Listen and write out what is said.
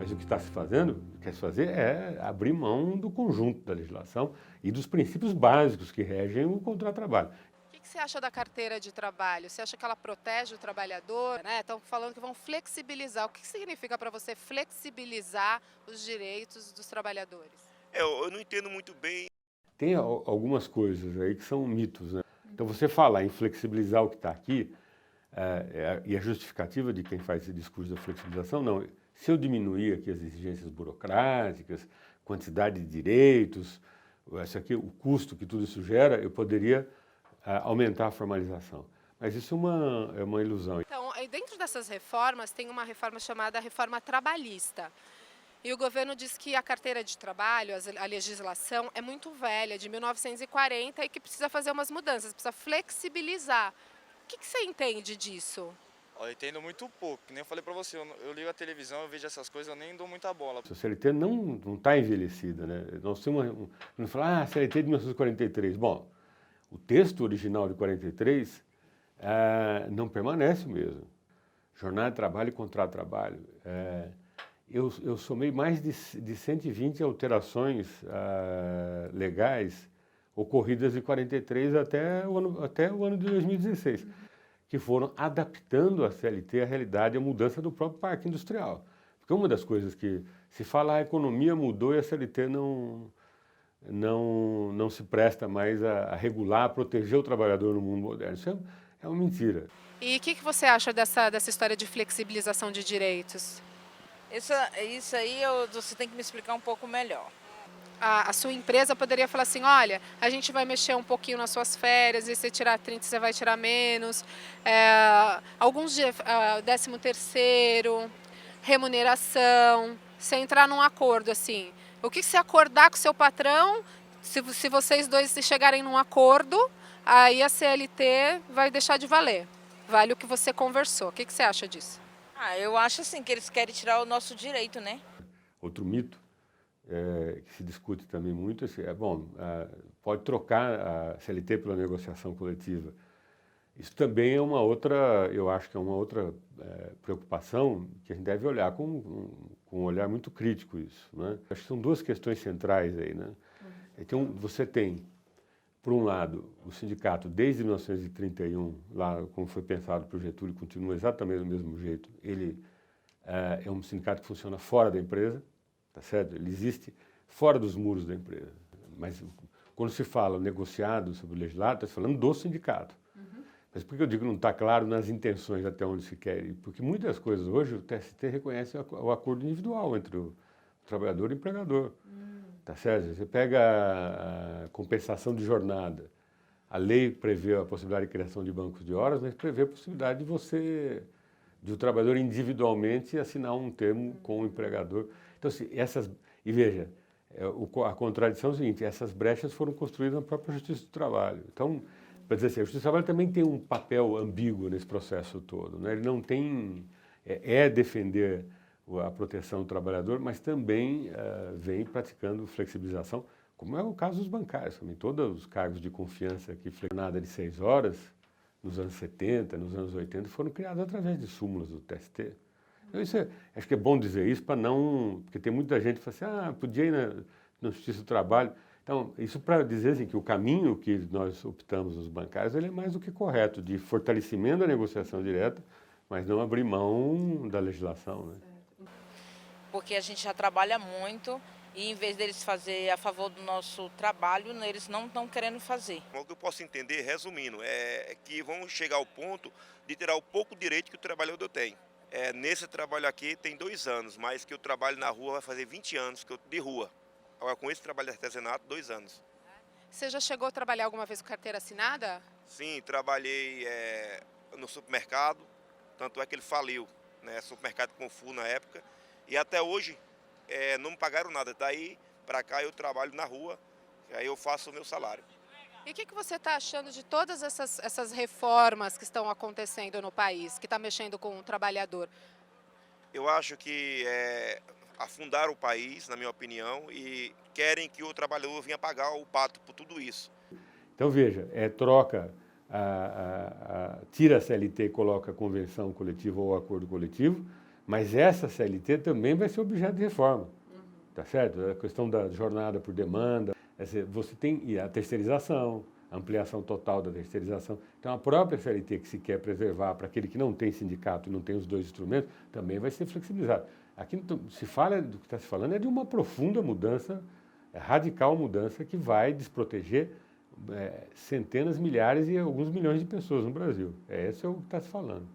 Mas o que está se fazendo, quer se fazer é abrir mão do conjunto da legislação e dos princípios básicos que regem o contrato de trabalho. O que você acha da carteira de trabalho? Você acha que ela protege o trabalhador? Né? Estão falando que vão flexibilizar. O que significa para você flexibilizar os direitos dos trabalhadores? Eu não entendo muito bem. Tem algumas coisas aí que são mitos, né? Então você falar em flexibilizar o que está aqui, e a justificativa de quem faz esse discurso da flexibilização, não. Se eu diminuir aqui as exigências burocráticas, quantidade de direitos, isso aqui, o custo que tudo isso gera, eu poderia aumentar a formalização. Mas isso é uma ilusão. Então, aí dentro dessas reformas, tem uma reforma chamada reforma trabalhista. E o governo diz que a carteira de trabalho, a legislação, é muito velha, de 1940, e que precisa fazer umas mudanças, precisa flexibilizar. O que você entende disso? Olha, eu entendo muito pouco, que nem eu falei pra você, eu ligo a televisão, eu vejo essas coisas, eu nem dou muita bola. A CLT não está envelhecida, né? Nós temos não falar, CLT de 1943. Bom, o texto original de 43 não permanece o mesmo. Jornada de trabalho e contrato de trabalho. Eu somei mais de 120 alterações legais ocorridas de 43 até o ano de 2016, que foram adaptando a CLT à realidade, à mudança do próprio parque industrial. Porque uma das coisas que se fala, a economia mudou e a CLT não se presta mais a regular, a proteger o trabalhador no mundo moderno. Isso é uma mentira. E o que você acha dessa história de flexibilização de direitos? Isso aí você tem que me explicar um pouco melhor. A sua empresa poderia falar assim, olha, a gente vai mexer um pouquinho nas suas férias, e se você tirar 30, você vai tirar menos, alguns dias, 13º, remuneração, você entrar num acordo assim. O que você acordar com o seu patrão, se vocês dois chegarem num acordo, aí a CLT vai deixar de valer. Vale o que você conversou. O que você acha disso? Eu acho assim que eles querem tirar o nosso direito, né? Outro mito que se discute também muito pode trocar a CLT pela negociação coletiva. Isso também é uma outra, eu acho que é uma outra preocupação que a gente deve olhar com um olhar muito crítico isso, né? Acho que são duas questões centrais aí, né? Então você tem, por um lado, o sindicato desde 1931, lá como foi pensado por Getúlio, continua exatamente do mesmo jeito. Ele é um sindicato que funciona fora da empresa, tá certo? Ele existe fora dos muros da empresa. Mas quando se fala negociado sobre o legislado, está se falando do sindicato. Mas por que eu digo que não está claro nas intenções até onde se quer ir? Porque muitas coisas hoje o TST reconhece o acordo individual entre o trabalhador e o empregador. Tá certo? Você pega a compensação de jornada. A lei prevê a possibilidade de criação de bancos de horas, mas prevê a possibilidade de o trabalhador individualmente assinar um termo com o empregador. Então, assim, e veja, a contradição é o seguinte, essas brechas foram construídas na própria Justiça do Trabalho. Então, para dizer assim, a Justiça do Trabalho também tem um papel ambíguo nesse processo todo, né? Ele não tem, defender a proteção do trabalhador, mas também vem praticando flexibilização, como é o caso dos bancários também. Todos os cargos de confiança que jornada de 6 horas, nos anos 70, nos anos 80, foram criados através de súmulas do TST. Então, acho que é bom dizer isso para não... Porque tem muita gente que fala assim, podia ir na Justiça do Trabalho. Então, isso para dizer assim, que o caminho que nós optamos nos bancários ele é mais do que correto, de fortalecimento da negociação direta, mas não abrir mão da legislação, né? Porque a gente já trabalha muito e em vez deles fazer a favor do nosso trabalho, eles não estão querendo fazer. O que eu posso entender, resumindo, é que vão chegar ao ponto de tirar o pouco direito que o trabalhador tem. Nesse trabalho aqui tem 2 anos, mas que eu trabalho na rua vai fazer 20 anos de rua. Agora, com esse trabalho de artesanato, 2 anos. Você já chegou a trabalhar alguma vez com carteira assinada? Sim, trabalhei no supermercado, tanto é que ele faliu, né? Supermercado Confu na época. E até hoje não me pagaram nada. Daí para cá eu trabalho na rua, aí eu faço o meu salário. E o que você está achando de todas essas reformas que estão acontecendo no país, que está mexendo com o trabalhador? Eu acho que afundaram o país, na minha opinião, e querem que o trabalhador venha pagar o pato por tudo isso. Então, veja, troca, tira a CLT e coloca a convenção coletiva ou acordo coletivo, Mas essa CLT também vai ser objeto de reforma, tá certo? A questão da jornada por demanda, você tem a terceirização, a ampliação total da terceirização. Então, a própria CLT que se quer preservar para aquele que não tem sindicato e não tem os dois instrumentos, também vai ser flexibilizado. Aqui do que está se falando é de uma profunda mudança, radical mudança, que vai desproteger centenas, milhares e alguns milhões de pessoas no Brasil. Esse é o que está se falando.